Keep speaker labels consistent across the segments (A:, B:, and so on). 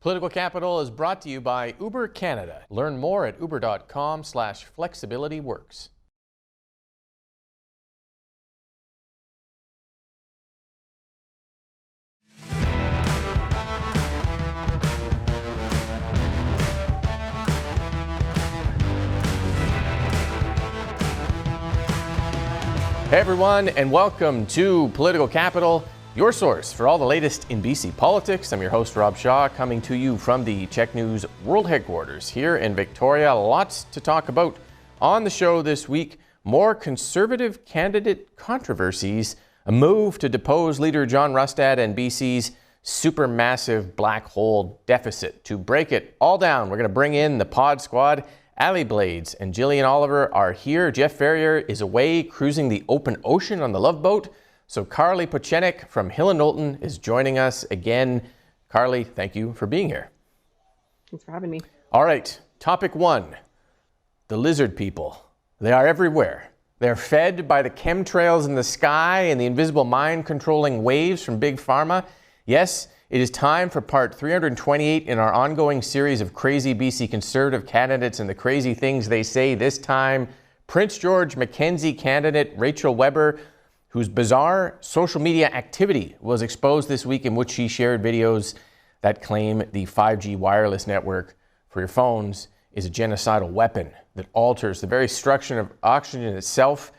A: Political Capital is brought to you by Uber Canada. Learn more at uber.com/flexibilityworks. Hey everyone, and welcome to Political Capital, your source for all the latest in BC politics. I'm your host, Rob Shaw, coming to you from the CHEK News World Headquarters here in Victoria. Lots to talk about on the show this week. More Conservative candidate controversies, a move to depose leader John Rustad, and BC's supermassive black hole deficit. To break it all down, we're going to bring in the pod squad. Allie Blades and Jillian Oliver are here. Jeff Ferrier is away cruising the open ocean on the Love Boat. So Carlie Pochynok from Hill and Knowlton is joining us again. Carlie, thank you for being here.
B: Thanks for having me.
A: All right, topic one, the lizard people. They are everywhere. They're fed by the chemtrails in the sky and the invisible mind-controlling waves from Big Pharma. Yes, it is time for part 328 in our ongoing series of crazy BC Conservative candidates and the crazy things they say. This time, Prince George Mackenzie candidate Rachel Weber, whose bizarre social media activity was exposed this week, in which she shared videos that claim the 5G wireless network for your phones is a genocidal weapon that alters the very structure of oxygen itself,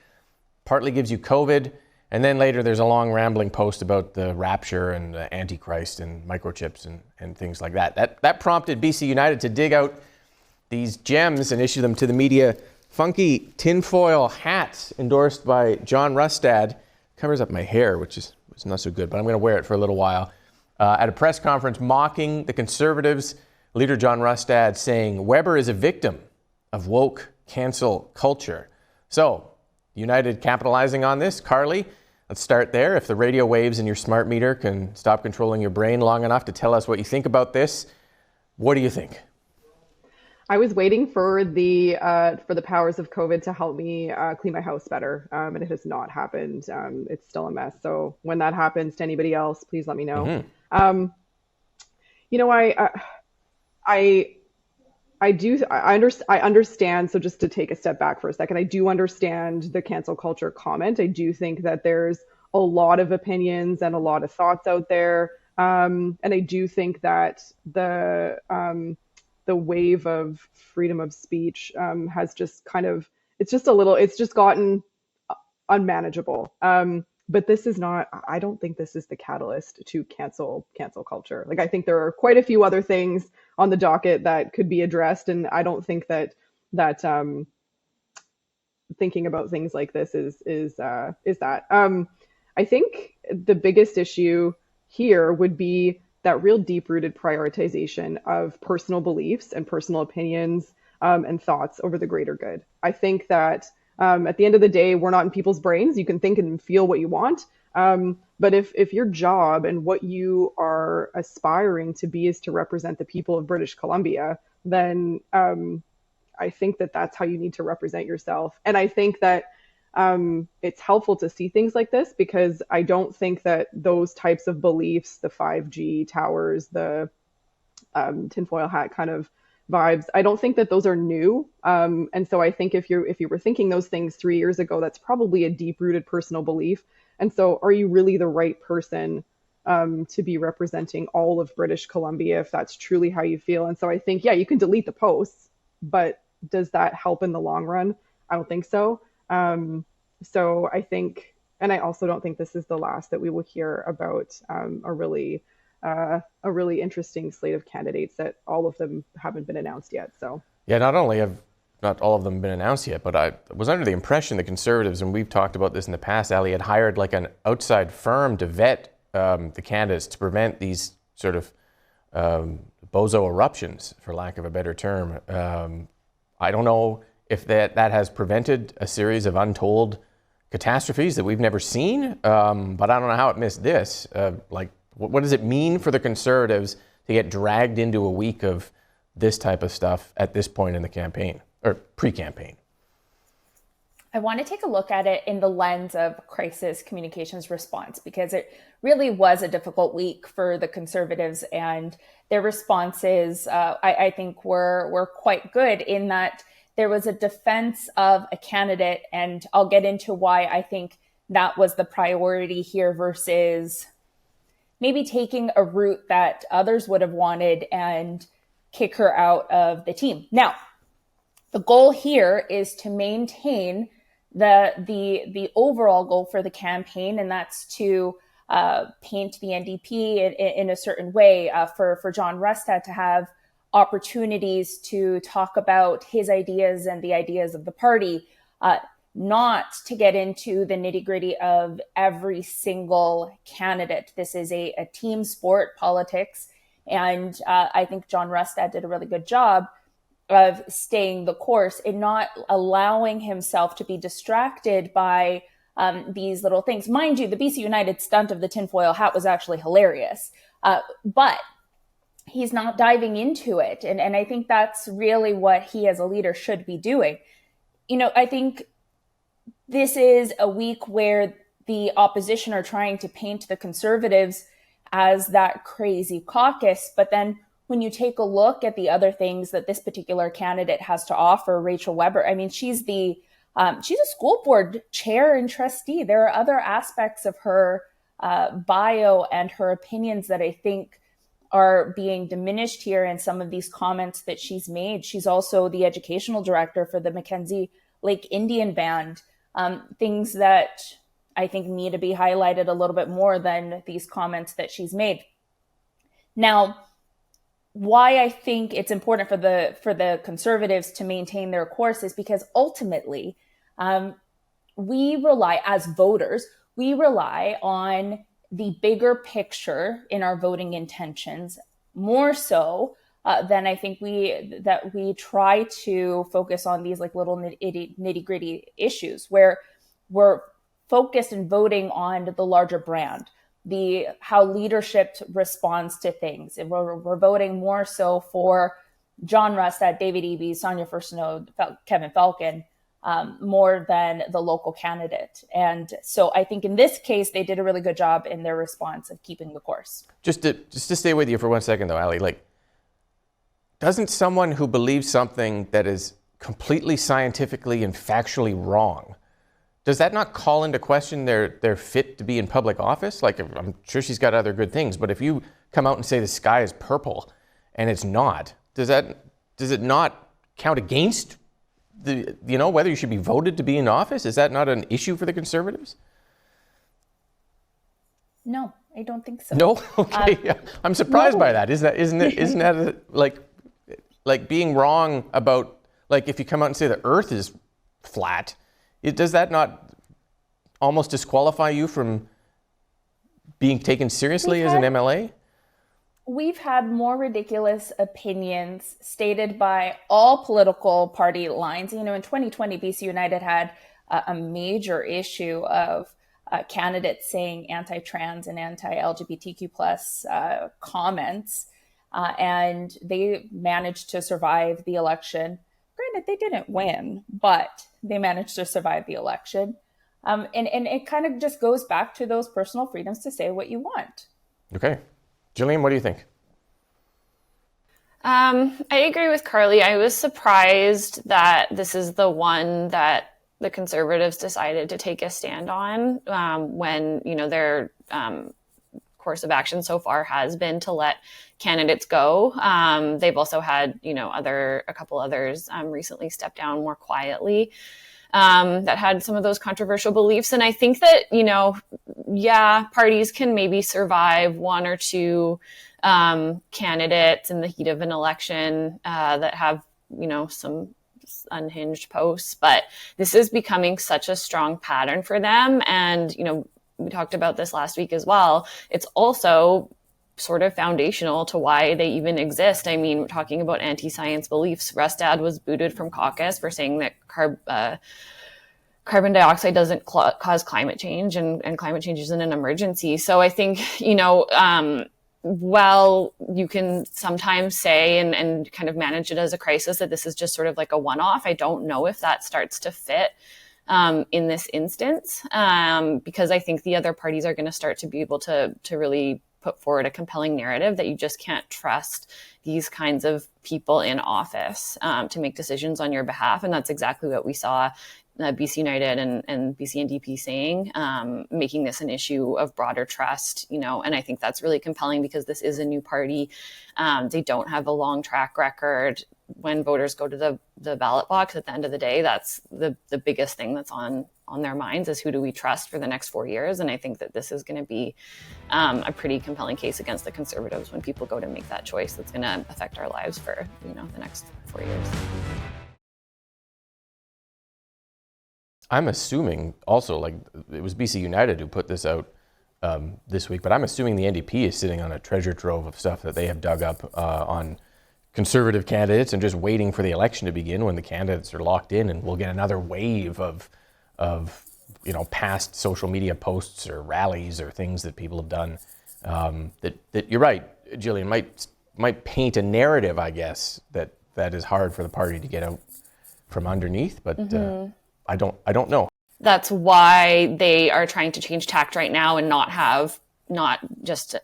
A: partly gives you COVID, and then later there's a long rambling post about the rapture and the Antichrist and microchips and things like that. That prompted BC United to dig out these gems and issue them to the media. Funky tinfoil hats endorsed by John Rustad. Covers up my hair, which is not so good, but I'm going to wear it for a little while. At a press conference mocking the Conservatives, leader John Rustad saying Weber is a victim of woke cancel culture. So, United capitalizing on this. Carlie, let's start there. If the radio waves in your smart meter can stop controlling your brain long enough to tell us what you think about this, what do you think?
B: I was waiting for the powers of COVID to help me clean my house better, and it has not happened. It's still a mess. So when that happens to anybody else, please let me know. Mm-hmm. I understand. So just to take a step back for a second, I do understand the cancel culture comment. I do think that there's a lot of opinions and a lot of thoughts out there, and I do think that the wave of freedom of speech has just it's just gotten unmanageable. But this is not, I don't think this is the catalyst to cancel culture. Like, I think there are quite a few other things on the docket that could be addressed. And I don't think that thinking about things like this is that. I think the biggest issue here would be that real deep-rooted prioritization of personal beliefs and personal opinions and thoughts over the greater good. I think that at the end of the day, we're not in people's brains. You can think and feel what you want. But if your job and what you are aspiring to be is to represent the people of British Columbia, then I think that that's how you need to represent yourself. And I think that it's helpful to see things like this, because I don't think that those types of beliefs, the 5G towers, the tinfoil hat kind of vibes, I don't think that those are new. And so I think if you were thinking those things 3 years ago, that's probably a deep-rooted personal belief. And so are you really the right person to be representing all of British Columbia if that's truly how you feel? And so I think, yeah, you can delete the posts, but does that help in the long run? I don't think so. So I think, and I also don't think this is the last that we will hear about a really interesting slate of candidates that all of them haven't been announced yet. So
A: yeah, not only have not all of them been announced yet, but I was under the impression the Conservatives, and we've talked about this in the past, Allie, had hired like an outside firm to vet the candidates to prevent these sort of bozo eruptions, for lack of a better term. I don't know if that has prevented a series of untold catastrophes that we've never seen, but I don't know how it missed this. What does it mean for the Conservatives to get dragged into a week of this type of stuff at this point in the campaign, or pre-campaign?
C: I want to take a look at it in the lens of crisis communications response, because it really was a difficult week for the Conservatives, and their responses, I think, were quite good in that there was a defense of a candidate, and I'll get into why I think that was the priority here versus maybe taking a route that others would have wanted and kick her out of the team. Now, the goal here is to maintain the overall goal for the campaign, and that's to paint the NDP in a certain way, for John Rustad to have opportunities to talk about his ideas and the ideas of the party, not to get into the nitty-gritty of every single candidate. This is a team sport, politics, and I think John Rustad did a really good job of staying the course and not allowing himself to be distracted by these little things. Mind you, the BC United stunt of the tinfoil hat was actually hilarious, but he's not diving into it. And I think that's really what he as a leader should be doing. I think this is a week where the opposition are trying to paint the Conservatives as that crazy caucus, but then when you take a look at the other things that this particular candidate has to offer, Rachel Weber, I mean, she's a school board chair and trustee. There are other aspects of her bio and her opinions that I think are being diminished here in some of these comments that she's made. She's also the educational director for the Mackenzie Lake Indian Band, things that I think need to be highlighted a little bit more than these comments that she's made. Now, why I think it's important for the Conservatives to maintain their course is because ultimately we rely, as voters, we rely on the bigger picture in our voting intentions more so than I think we try to focus on these like little nitty gritty issues where we're focused in voting on the larger brand, how leadership responds to things. And we're voting more so for John Rustad, David Eby, Sonia Furstenau, Kevin Falcon, more than the local candidate. And so I think in this case, they did a really good job in their response of keeping the course. Just
A: to stay with you for 1 second though, Allie, like, doesn't someone who believes something that is completely scientifically and factually wrong, does that not call into question their fit to be in public office? Like, I'm sure she's got other good things, but if you come out and say the sky is purple and it's not, does it not count against whether you should be voted to be in office? Is that not an issue for the Conservatives?
C: No, I don't think so.
A: No? Okay. Yeah. I'm surprised by that. Isn't that like being wrong about, like, if you come out and say the earth is flat, does that not almost disqualify you from being taken seriously as an MLA?
C: We've had more ridiculous opinions stated by all political party lines. In 2020, BC United had a major issue of candidates saying anti-trans and anti-LGBTQ plus comments, and they managed to survive the election. Granted, they didn't win, but they managed to survive the election. And it kind of just goes back to those personal freedoms to say what you want.
A: Okay. Jillian, what do you think?
D: I agree with Carlie. I was surprised that this is the one that the Conservatives decided to take a stand on when, their course of action so far has been to let candidates go. They've also had, a couple others recently step down more quietly that had some of those controversial beliefs. And I think that, parties can maybe survive one or two candidates in the heat of an election that have, some unhinged posts, but this is becoming such a strong pattern for them. And, we talked about this last week as well. It's also sort of foundational to why they even exist. I mean, we're talking about anti-science beliefs. Rustad was booted from caucus for saying that carbon dioxide doesn't cause climate change and climate change isn't an emergency. So I think, well, you can sometimes say and kind of manage it as a crisis that this is just sort of like a one-off. I don't know if that starts to fit in this instance, because I think the other parties are going to start to be able to really put forward a compelling narrative that you just can't trust these kinds of people in office to make decisions on your behalf. And that's exactly what we saw BC United and BC NDP saying, making this an issue of broader trust, and I think that's really compelling because this is a new party. They don't have a long track record. When voters go to the ballot box at the end of the day, that's the biggest thing that's on their minds is who do we trust for the next 4 years. And I think that this is going to be a pretty compelling case against the Conservatives when people go to make that choice that's going to affect our lives for the next 4 years.
A: I'm assuming also, like, it was BC United who put this out this week, but I'm assuming the NDP is sitting on a treasure trove of stuff that they have dug up on Conservative candidates and just waiting for the election to begin when the candidates are locked in, and we'll get another wave of past social media posts or rallies or things that people have done that you're right, Jillian, might paint a narrative, I guess, that is hard for the party to get out from underneath, but I don't know.
D: That's why they are trying to change tact right now and not just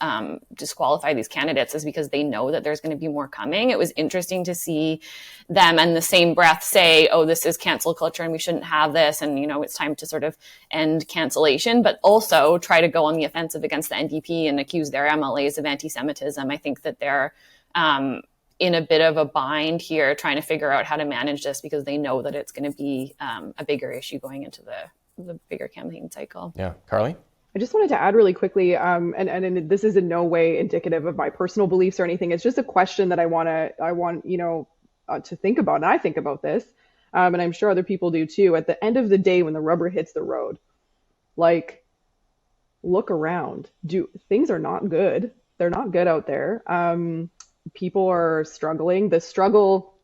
D: disqualify these candidates, is because they know that there's going to be more coming. It was interesting to see them in the same breath say, oh, this is cancel culture and we shouldn't have this. And, it's time to sort of end cancellation, but also try to go on the offensive against the NDP and accuse their MLAs of anti-Semitism. I think that they're in a bit of a bind here trying to figure out how to manage this because they know that it's going to be a bigger issue going into the bigger campaign cycle.
A: Yeah. Carlie?
B: I just wanted to add really quickly, and this is in no way indicative of my personal beliefs or anything. It's just a question that I want to think about, and I think about this, and I'm sure other people do too. At the end of the day, when the rubber hits the road, like, look around. Things are not good. They're not good out there. People are struggling. The struggle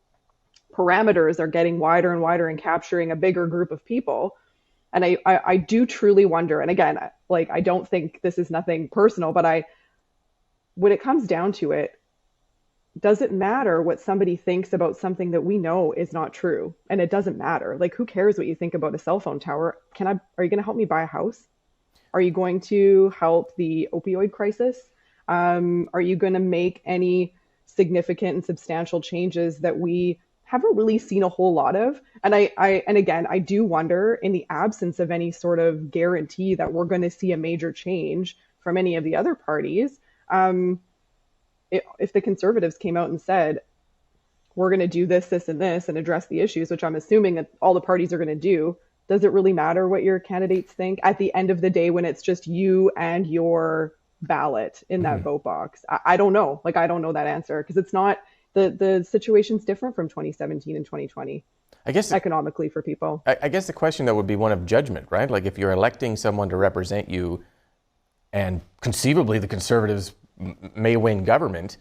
B: parameters are getting wider and wider and capturing a bigger group of people. And I do truly wonder, and again, like, I don't think this is nothing personal, but when it comes down to it, does it matter what somebody thinks about something that we know is not true? And it doesn't matter. Like, who cares what you think about a cell phone tower? Are you going to help me buy a house? Are you going to help the opioid crisis? Are you going to make any significant and substantial changes that we haven't really seen a whole lot of? And again, I do wonder, in the absence of any sort of guarantee that we're going to see a major change from any of the other parties, if the Conservatives came out and said, we're going to do this, this, and this, and address the issues, which I'm assuming that all the parties are going to do, does it really matter what your candidates think at the end of the day when it's just you and your ballot in that vote box? I don't know. Like, I don't know that answer, because it's not, the situation's different from 2017 and 2020. I guess economically for people.
A: I guess the question though would be one of judgment, right? Like, if you're electing someone to represent you, and conceivably the Conservatives may win government,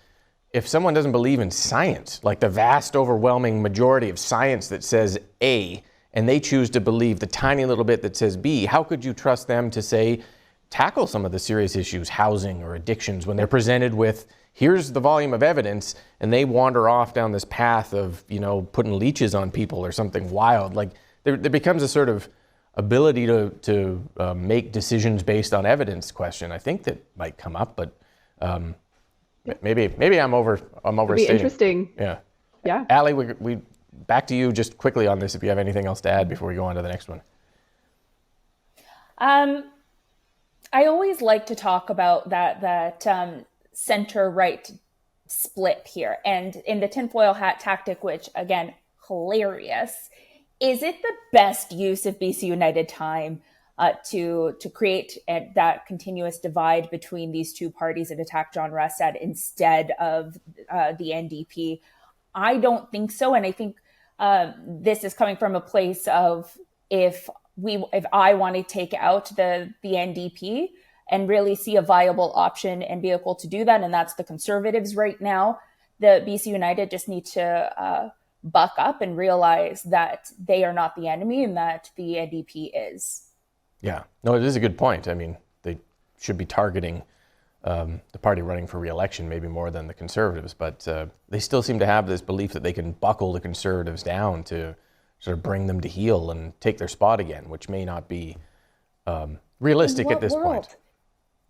A: if someone doesn't believe in science, like the vast overwhelming majority of science that says A, and they choose to believe the tiny little bit that says B, how could you trust them to say, tackle some of the serious issues, housing or addictions, when they're presented with, here's the volume of evidence, and they wander off down this path of, putting leeches on people or something wild? Like, there becomes a sort of ability to make decisions based on evidence question, I think, that might come up, but maybe I'm overstating.
B: It'd be interesting.
A: Yeah. Allie, we back to you just quickly on this if you have anything else to add before we go on to the next one.
C: I always like to talk about that center-right split here. And in the tinfoil hat tactic, which, again, hilarious, is it the best use of BC United time to create that continuous divide between these two parties and attack John Rustad instead of the NDP? I don't think so. And I think this is coming from a place of, if I want to take out the NDP and really see a viable option and vehicle to do that, and that's the Conservatives right now, the BC United just need to buck up and realize that they are not the enemy and that the NDP is.
A: Yeah, no, it is a good point. I mean, they should be targeting the party running for re-election maybe more than the Conservatives, but they still seem to have this belief that they can buckle the Conservatives down to sort of bring them to heel and take their spot again, which may not be realistic at this point.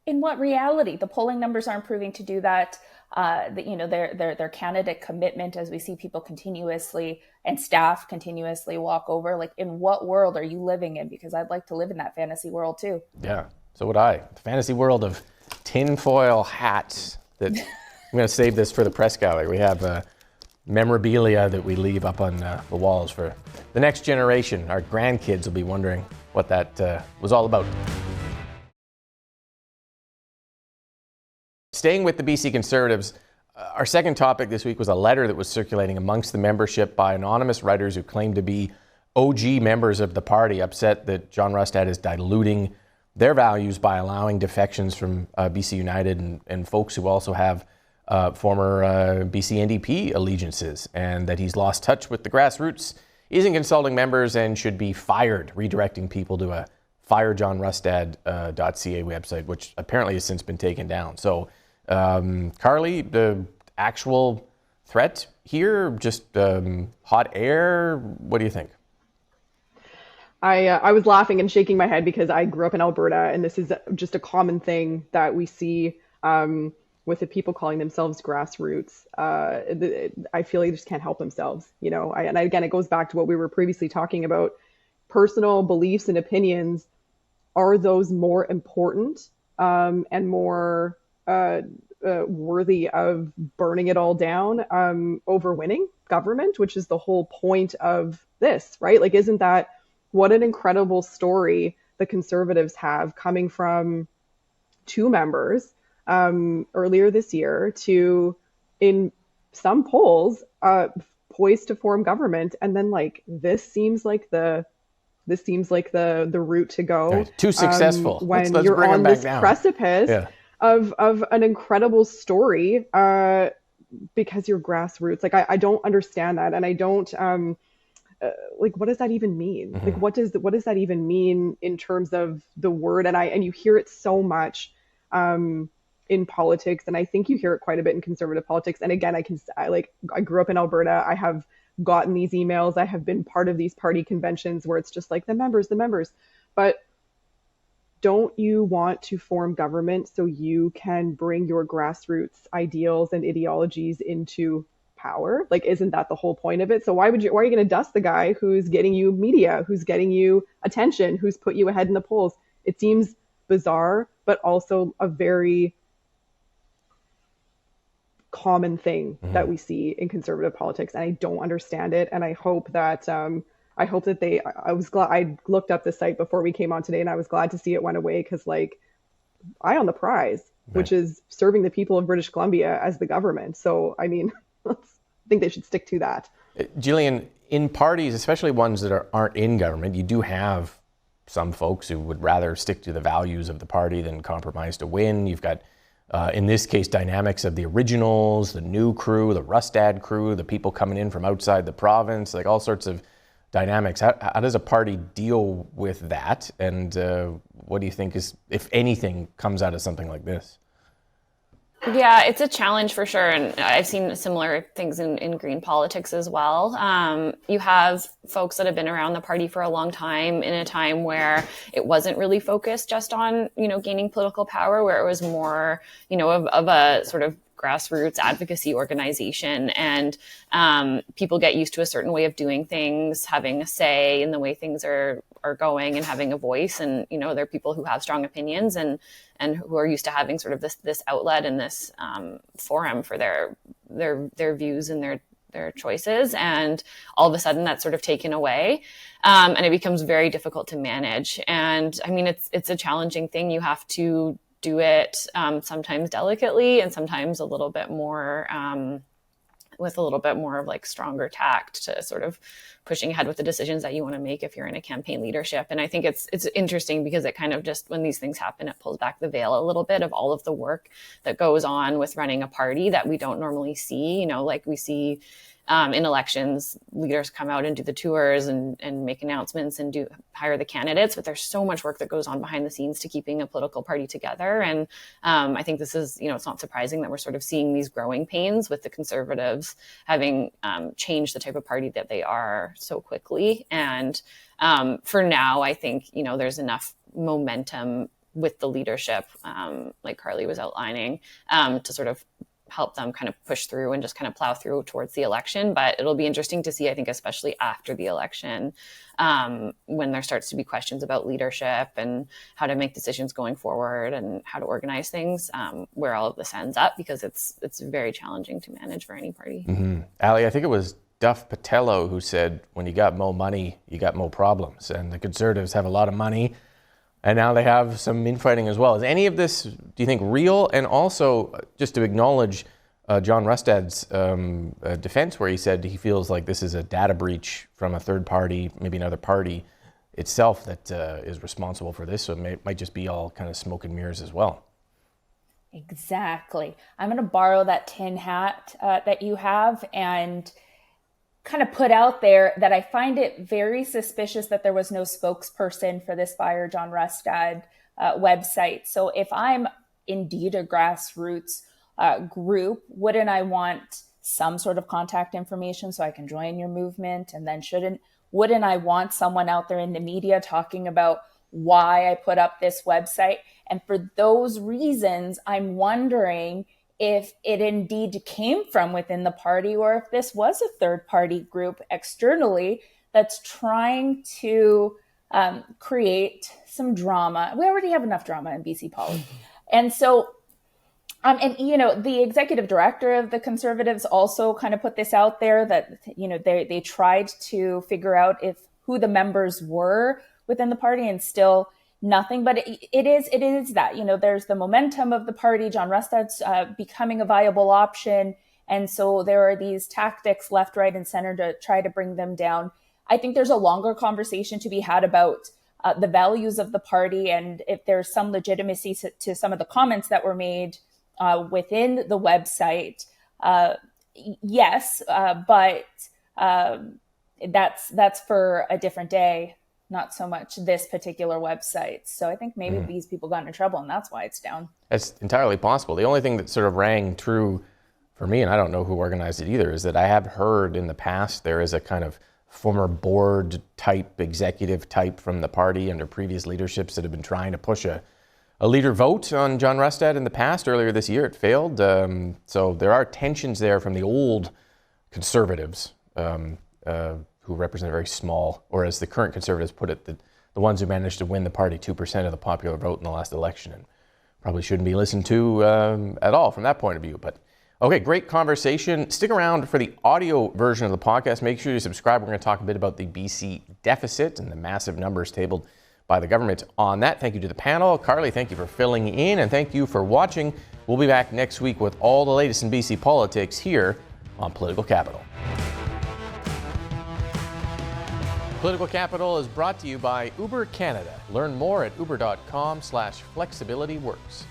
C: In what reality? The polling numbers aren't proving to do that. Their candidate commitment, as we see people continuously and staff continuously walk over. Like, in what world are you living in? Because I'd like to live in that fantasy world too.
A: Yeah, so would I. The fantasy world of tinfoil hats. That I'm going to save this for the press gallery. We have memorabilia that we leave up on the walls for the next generation. Our grandkids will be wondering what that was all about. Staying with the BC Conservatives, our second topic this week was a letter that was circulating amongst the membership by anonymous writers who claim to be OG members of the party, upset that John Rustad is diluting their values by allowing defections from BC United and folks who also have former BC NDP allegiances, and that he's lost touch with the grassroots, isn't consulting members, and should be fired, redirecting people to a firejohnrustad.ca website, which apparently has since been taken down. So, Carlie, the actual threat here, just hot air? What do you think?
B: I was laughing and shaking my head because I grew up in Alberta, and this is just a common thing that we see with the people calling themselves grassroots. I feel they just can't help themselves, and again, it goes back to what we were previously talking about. Personal beliefs and opinions, are those more important and more worthy of burning it all down over winning government, which is the whole point of this, right? Like, isn't that what an incredible story the Conservatives have, coming from two members earlier this year to, in some polls, poised to form government, and then this seems like the route to go.
A: Right. Too successful.
B: When
A: let's
B: you're
A: bring
B: on
A: them back
B: this
A: down.
B: precipice of an incredible story, because you're grassroots. Like, I don't understand that, and I don't what does that even mean? Mm-hmm. Like, what does that even mean in terms of the word? And you hear it so much in politics, and I think you hear it quite a bit in conservative politics. And again, I grew up in Alberta. I have gotten these emails. I have been part of these party conventions where it's just like the members. But don't you want to form government so you can bring your grassroots ideals and ideologies into power? Like, isn't that the whole point of it? So why are you going to dust the guy who's getting you media, who's getting you attention, who's put you ahead in the polls? It seems bizarre, but also a very common thing that we see in conservative politics, and I don't understand it. And I hope that I was glad I looked up the site before we came on today, and I was glad to see it went away, because eye on the prize, right, which is serving the people of British Columbia as the government. So I mean, I think they should stick to that.
A: Jillian, in parties, especially ones that aren't in government, you do have some folks who would rather stick to the values of the party than compromise to win. You've got in this case, dynamics of the originals, the new crew, the Rustad crew, the people coming in from outside the province, like all sorts of dynamics. How does a party deal with that? And what do you think is, if anything, comes out of something like this?
D: Yeah, it's a challenge for sure. And I've seen similar things in green politics as well. You have folks that have been around the party for a long time, in a time where it wasn't really focused just on, gaining political power, where it was more, of a sort of grassroots advocacy organization. And people get used to a certain way of doing things, having a say in the way things are going, and having a voice. And, there are people who have strong opinions and who are used to having sort of this outlet and this forum for their views and their choices. And all of a sudden that's sort of taken away. And it becomes very difficult to manage. And I mean, it's a challenging thing. You have to do it sometimes delicately, and sometimes a little bit more with a little bit more of stronger tact to sort of pushing ahead with the decisions that you want to make if you're in a campaign leadership. And I think it's interesting because it kind of just, when these things happen, it pulls back the veil a little bit of all of the work that goes on with running a party that we don't normally see. We see in elections, leaders come out and do the tours and make announcements and hire the candidates, but there's so much work that goes on behind the scenes to keeping a political party together. And I think this is, it's not surprising that we're sort of seeing these growing pains with the Conservatives having changed the type of party that they are so quickly. And for now, I think, there's enough momentum with the leadership, like Carlie was outlining, to sort of help them kind of push through and just kind of plow through towards the election. But it'll be interesting to see, I think, especially after the election, when there starts to be questions about leadership and how to make decisions going forward and how to organize things, where all of this ends up, because it's very challenging to manage for any party.
A: Mm-hmm. Allie, I think it was Duff Patello who said, when you got more money, you got more problems. And the Conservatives have a lot of money, and now they have some infighting as well. Is any of this, do you think, real? And also, just to acknowledge John Rustad's defense, where he said he feels like this is a data breach from a third party, maybe another party itself, that is responsible for this. So it might just be all kind of smoke and mirrors as well.
C: Exactly. I'm going to borrow that tin hat that you have and kind of put out there that I find it very suspicious that there was no spokesperson for this Fire John Rustad website. So if I'm indeed a grassroots group, wouldn't I want some sort of contact information so I can join your movement? And then wouldn't I want someone out there in the media talking about why I put up this website? And for those reasons, I'm wondering if it indeed came from within the party, or if this was a third party group externally that's trying to create some drama. We already have enough drama in BC politics. And so, the executive director of the Conservatives also kind of put this out there that, they tried to figure out who the members were within the party, and still nothing. But it is that, there's the momentum of the party. John Rustad's becoming a viable option. And so there are these tactics left, right, and center to try to bring them down. I think there's a longer conversation to be had about the values of the party, and if there's some legitimacy to some of the comments that were made within the website. Yes, but that's for a different day. Not so much this particular website. So I think maybe these people got into trouble, and that's why it's down. That's
A: entirely possible. The only thing that sort of rang true for me, and I don't know who organized it either, is that I have heard in the past there is a kind of former board type, executive type from the party under previous leaderships that have been trying to push a leader vote on John Rustad in the past. Earlier this year, it failed. So there are tensions there from the old Conservatives, who represent a very small, or as the current Conservatives put it, the ones who managed to win the party 2% of the popular vote in the last election, and probably shouldn't be listened to at all from that point of view. But okay, great conversation. Stick around for the audio version of the podcast. Make sure you subscribe. We're going to talk a bit about the BC deficit and the massive numbers tabled by the government on that. Thank you to the panel. Carlie, thank you for filling in, and thank you for watching. We'll be back next week with all the latest in BC politics here on Political Capital. Political Capital is brought to you by Uber Canada. Learn more at uber.com/flexibilityworks.